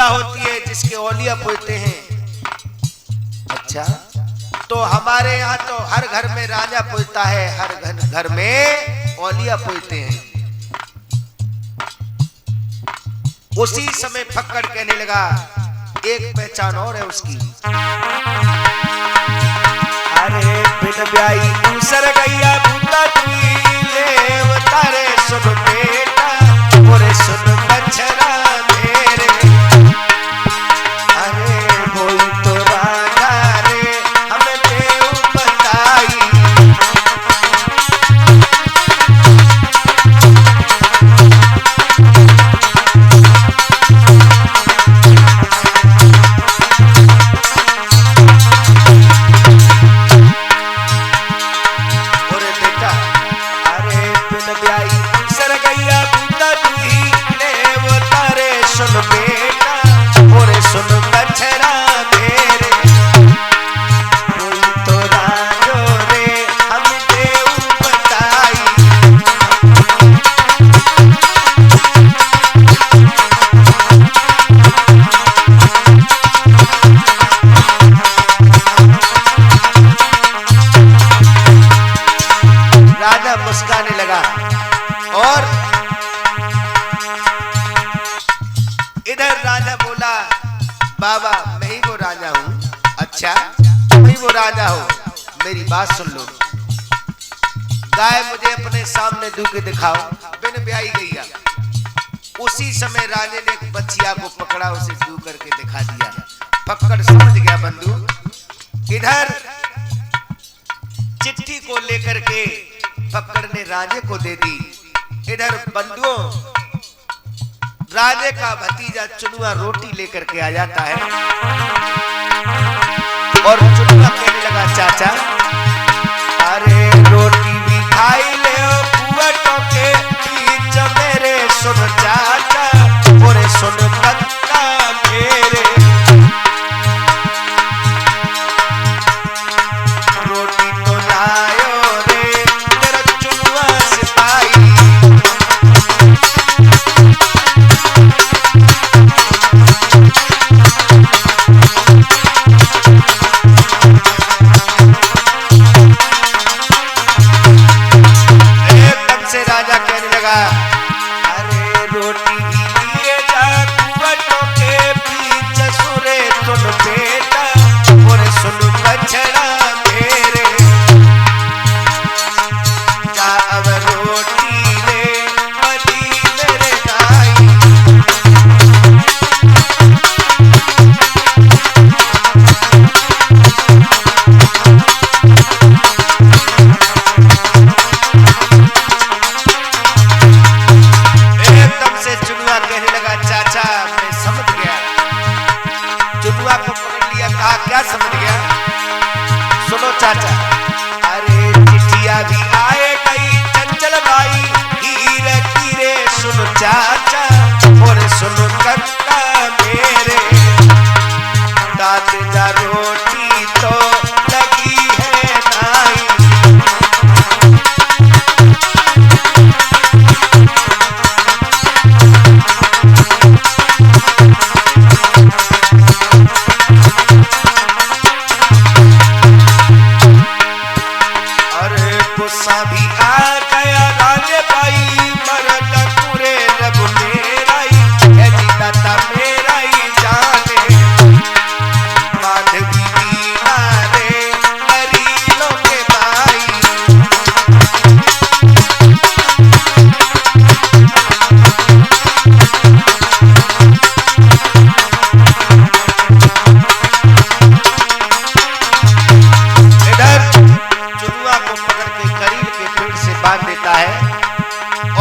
पूजा होती है जिसके औलिया पूजते हैं। अच्छा, तो हमारे यहाँ तो हर घर में राजा पूजता है, हर घर में औलिया पूजते हैं। उसी समय फक्कड़ कहने लगा, एक पहचान और है उसकी। अरे बिन ब्याई दूसर गैया बूटा तुई ले तारे सुन बेटा मोरे सुन बछड़ा मेरे। अरे कोई तो राजा रे हमें देव बताई। मुस्काने लगा और इधर राजा बोला, बाबा मैं ही वो राजा हूँ। अच्छा, तुम ही वो राजा हो, मेरी बात सुन लो। गाय मुझे अपने सामने दूध के दिखाओ, बिन ब्याई गैया। उसी समय राजे ने एक बच्चिया को पकड़ा, उसे दूध करके दिखा दिया। फक्कड़ समझ गया बंधु। इधर चिट्ठी को लेकर के फक्कड़ ने राजे को दे दी। इधर बंधुओं, राजे का भतीजा चुनुआ रोटी लेकर के आ जाता है और चुनुआ कहने लगा, चाचा अरे रोटी भी खाई ले पुअटों के बीच मेरे सुन चाचा मोरे सुन कक्का मेरे। रोटी तो लायो रे तेरा चुनुआ सिपाही। एकदम से राजा कहने लगा, अरे रोटी लिए जा कुवटों के बीच सुरे सुन बेटा मोरे सुन बछड़ा मेरे। जा अब रोटी ले बड़ी मेरे नाई। एकदम से चुनुआ कहने लगा, चाचा मैं समझ गया। चुनुआ को पकड़ लिया, कहा क्या समझ गया? सुनो चाचा, अरे चिट्ठिया भी आए गई चंचल बाई हीरे कीरे सुन चाचा और सुन कक्का मेरे। दाद जा रोटी तो लगी है नाई। अरे गुस्सा भी आ गया राजे भाई मरद पूरे रब मेरा ही है जीता मेरा ही जाने। माधवी दीना रे करीलों के भाई। इधर चुनुआ को पकड़ के करील के पेड़ से बांध देता है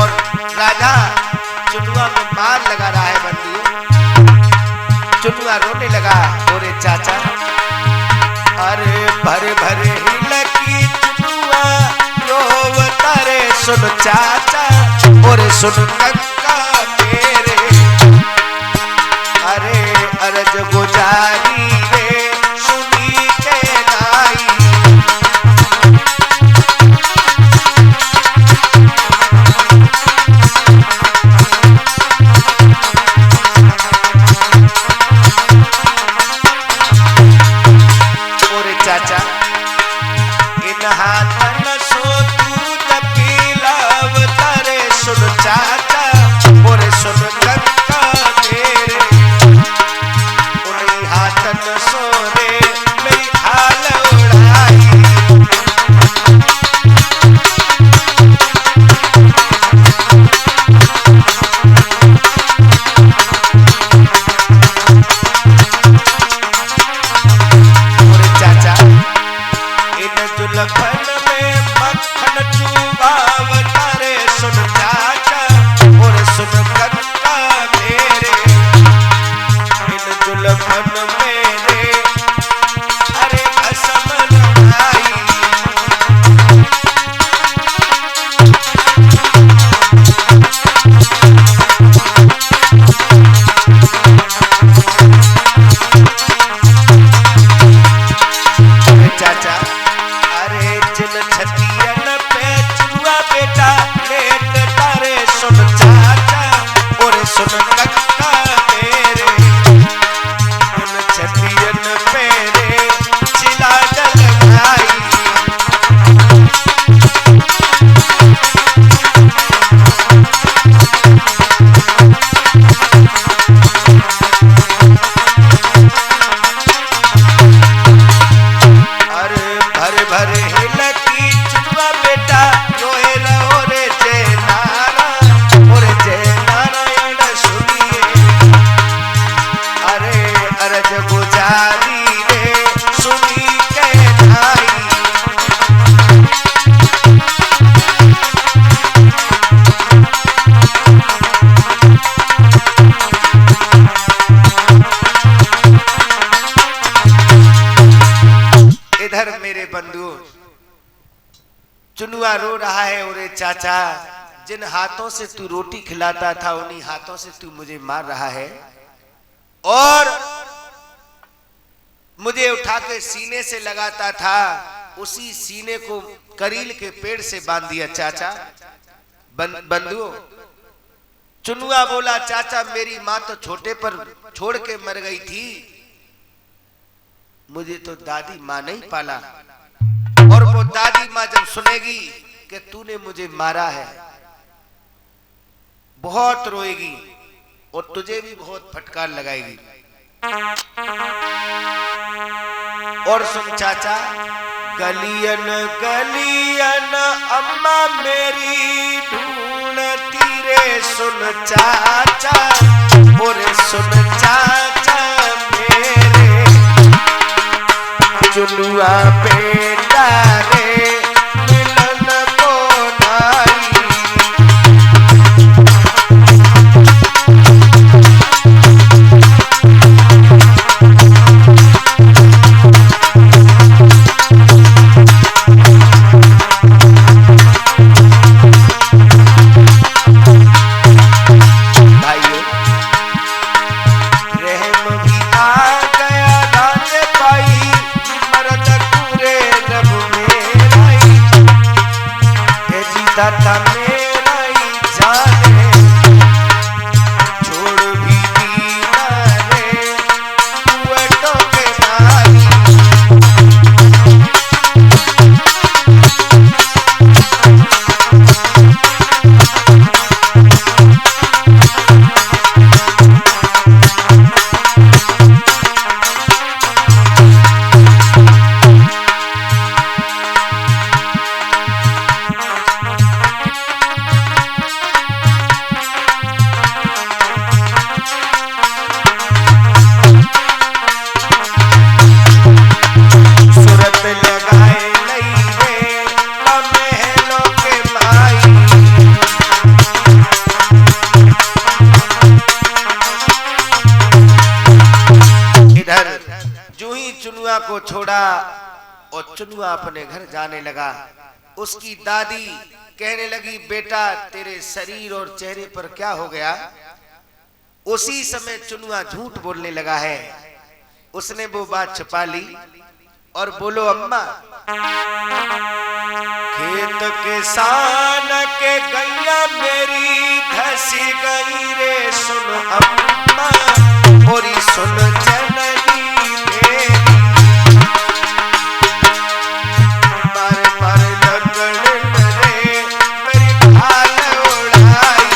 और राजा चुनुआ में मार लगा रहा है बंधु। चुनुआ रोने लगा, बोले चाचा अरे भरे भरे हिलकी चुनुआ रोवता रे सुन चाचा और सुन कक्का मेरे। अरे अरज गुजारी रे सुनी के नाई। मन मेरे अरे कसम लगाई। चाचा अरे जिन छतियन पे चुनुआ बेटा लेट तारे सुन चाचा और सुन कक्का मेरे उन छतियन पे रे चिला डलगाई। भर हिलकी चुनुआ बेटा रोए रहो रे जय नारायण और जय नारायण सुनिए अरे अरज गुजारी रे सुनी के ढाई। इधर मेरे बंधु चुनुआ रो रहा है और चाचा जिन हाथों से तू रोटी खिलाता था उन्हीं हाथों से तू मुझे मार रहा है और मुझे उठा के सीने से लगाता था उसी सीने को करील के पेड़ से बांध दिया। चाचा बंधु चुनुआ बोला चाचा मेरी माँ तो छोटे पर छोड़ के मर गई थी, मुझे तो दादी माँ नहीं पाला और वो दादी माँ जब सुनेगी कि तूने मुझे मारा है बहुत रोएगी और तुझे भी बहुत फटकार लगाएगी। और सुन चाचा गलियन गलियन अम्मा मेरी ढूंढती रे सुन चाचा और सुन चाचा मेरे चुनुआ बेटा रे मिलन को नाई। भाइयों रहम भी आ गया दान पाई मरद पूरे रब मेरा जी दाता मेरा ही जाने छोड़ भी दीना रे कुएटों के नाई। सूरत लगाए नहीं रे महलों के माई। इधर जो ही चुनुआ को छोड़ा और चुनुआ अपने घर जाने लगा उसकी दादी कहने लगी बेटा तेरे शरीर और चेहरे पर क्या हो गया। उसी समय चुनुआ झूठ बोलने लगा है। उसने वो बात छुपा ली और बोलो अम्मा खेत किसान के गैया मेरी धसी गई रे सुन अम्मा और सुन जननी मेरी मार मार लगन रे मेरी भाल उड़ाई।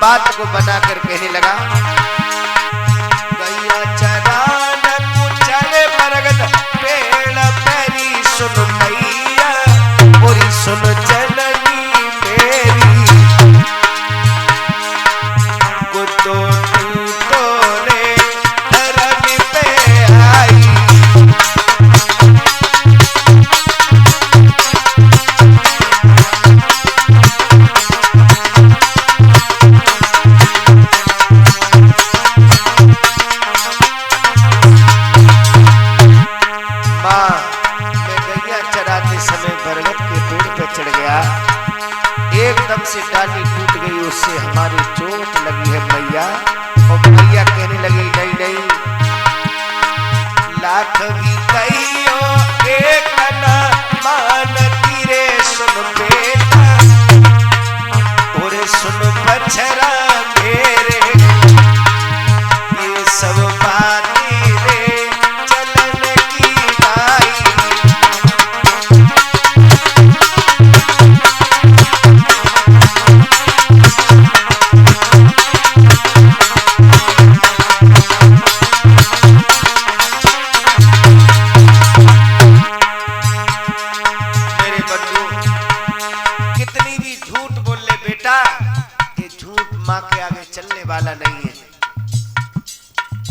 बात को बनाकर कहने लगा गैया चरा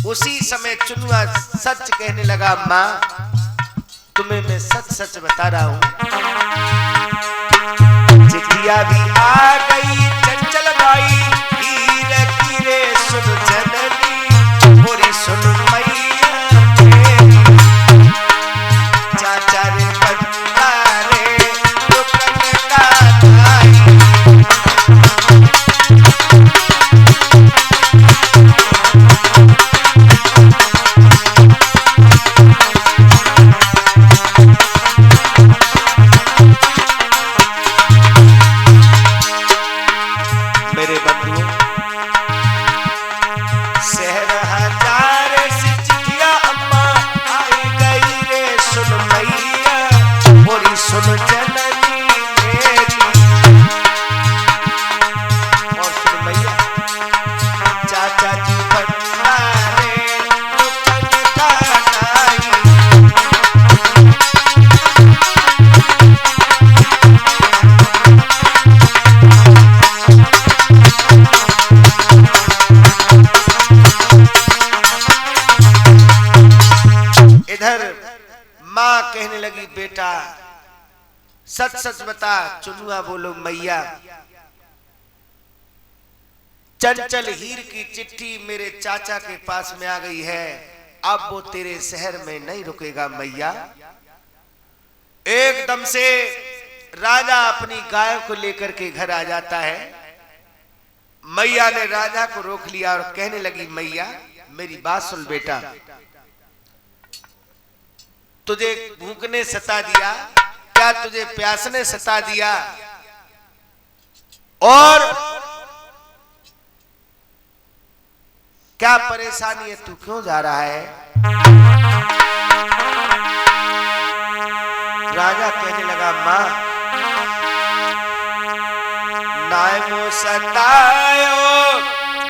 उसी समय चुनुआ सच कहने लगा, माँ तुम्हें मैं सच सच बता रहा हूं, चिट्ठिया भी आ गई चंचल बाई, हीरे कीरे सुन जननी मोरी सुन मैया मेरी, चाचा रे बंदा रे दुकन का नाई। माँ कहने लगी, बेटा सच सच बता। चुनुआ बोलो, मैया चंचल हीर की चिट्ठी मेरे चाचा के पास में आ गई है, अब वो तेरे शहर में नहीं रुकेगा मैया। एकदम से राजा अपनी गाय को लेकर के घर आ जाता है। मैया ने राजा को रोक लिया और कहने लगी, मैया मेरी बात सुन बेटा, तुझे भूख ने सता दिया क्या, तुझे प्यास ने सता दिया, और क्या परेशानी है, तू क्यों जा रहा है? राजा कहने लगा, मां नायमो सतायो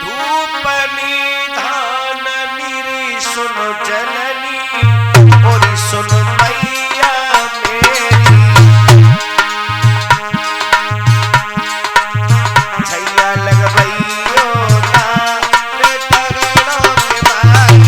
धूप निधान निरी सुनो जननी मोरी सुन मैया मेरी, छैया लगवैयो तारे तगड़ों के भाई।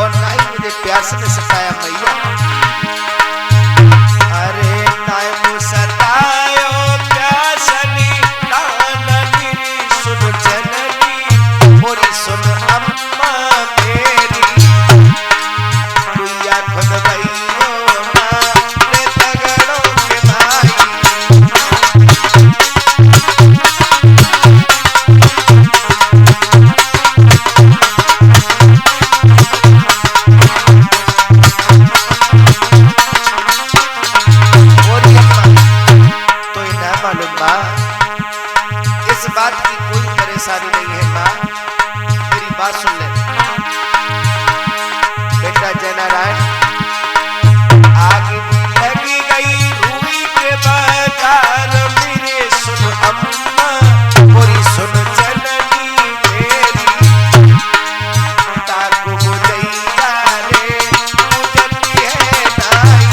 और ना ही मुझे प्यास ने सताया मैया। अरे नायमो सतायो प्यासनी नाननी सुन जननी मोरी सुन अम्मा मेरी, कुइया खुद भइयो मारे तगड़ों के भाई। इस बात की कोई परेशानी नहीं है माँ, मेरी बात सुन ले। बेटा जयनारायण आग लगी गई रूई के बाजार, मेरे सुन अम्मा मोरी सुन जननी मेरी, ताको बुझैया रे बुझती है नाई।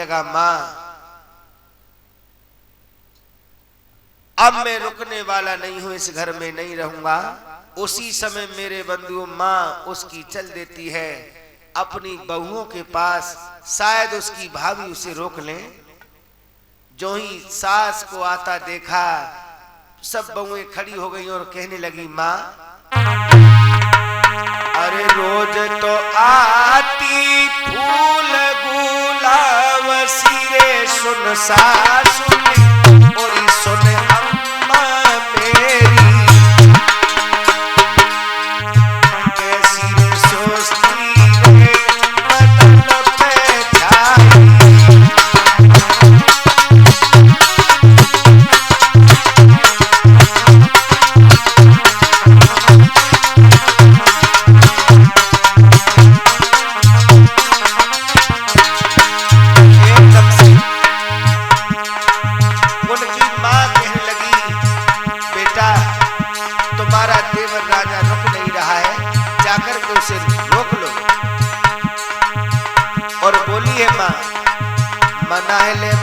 लगा मां अब मैं रुकने वाला नहीं हूं, इस घर में नहीं रहूंगा। उसी समय मेरे बंधुओं मां उसकी चल देती है अपनी बहुओं के पास, शायद उसकी भाभी उसे रोक लें। जो ही सास को आता देखा सब बहुएं खड़ी हो गई और कहने लगी मां अरे रोज तो आती फूल गुलाब सिरे सुन सासु और सुन अम्मा मेरी कैसी रे सोचती रे बदल पे जाई।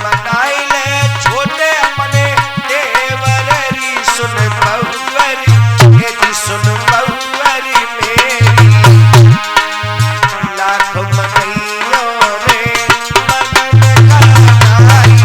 मनाइले छोटे अपने देवरी सुन बहुवरी यदि सुन बहुवरी मेरी लाख मनइयो रे मनन गाई।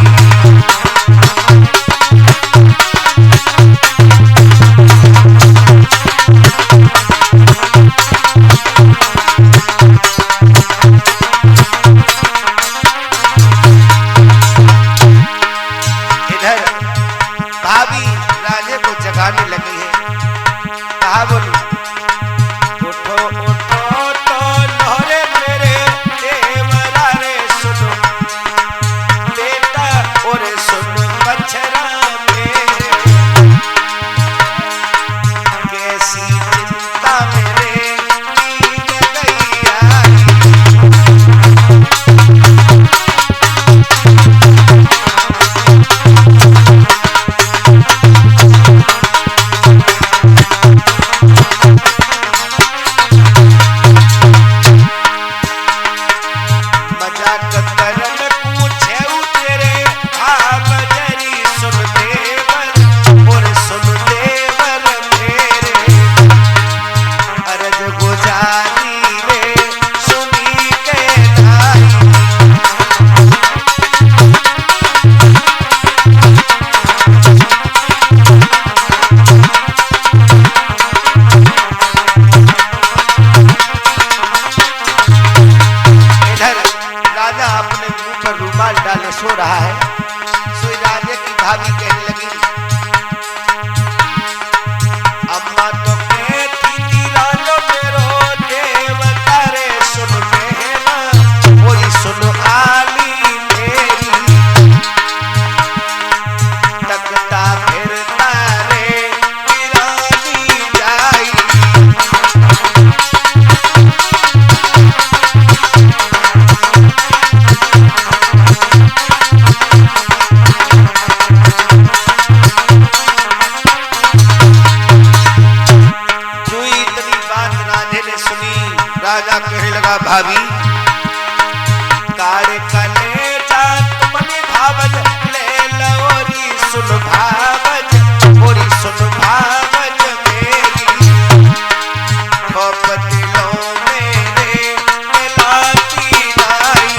भाभी राजे को जगाने लगी है, कहा बोली उठो उठो तो लहरे मेरे देवरा रे सुनो बेटा और सुनो बछड़ा मेरे कैसी चिंता मेरे बीत गई आई। डाले सो रहा है। सोई राजे की भाभी कहने लगी अम्मा तो कहती थी राजो मेरो देवता रे सुन मेरा वही सुन आली मेरी तकता फिरता रे गिरानी जाई। राजा कहने लगा भाभी कारे कले जा तुमने भावज ले लोरी सुन भावज ओरी सुन भावज मेरी खोपतिलों मेरे मिलाती नाई।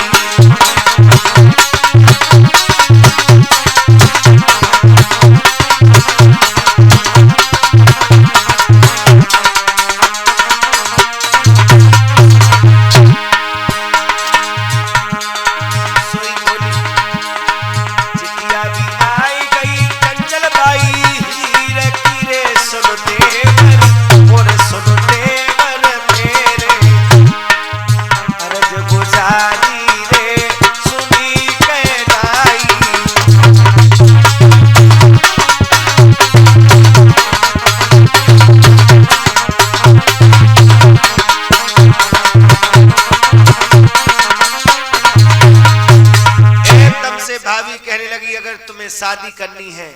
शादी करनी है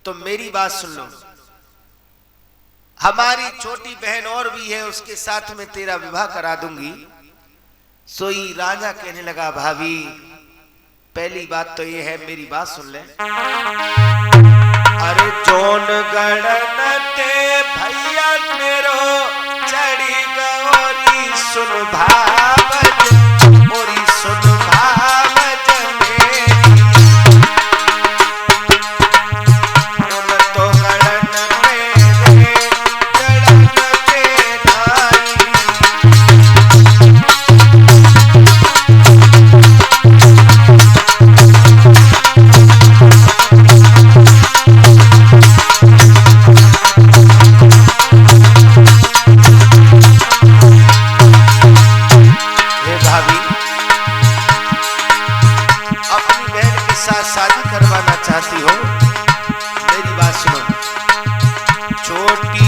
तो मेरी बात सुन लो, हमारी छोटी बहन और भी है उसके साथ में तेरा विवाह करा दूंगी। सोई राजा कहने लगा भाभी पहली बात तो ये है, मेरी बात सुन ले। अरे जोन गणन ते भैया मेरो चढ़ी गौरी सुन भावज, मोरी सुन भावज मेरी। उन तो गणन मेरे गणन के नाई। शादी करवाना चाहती हो, मेरी बात सुनो। छोटी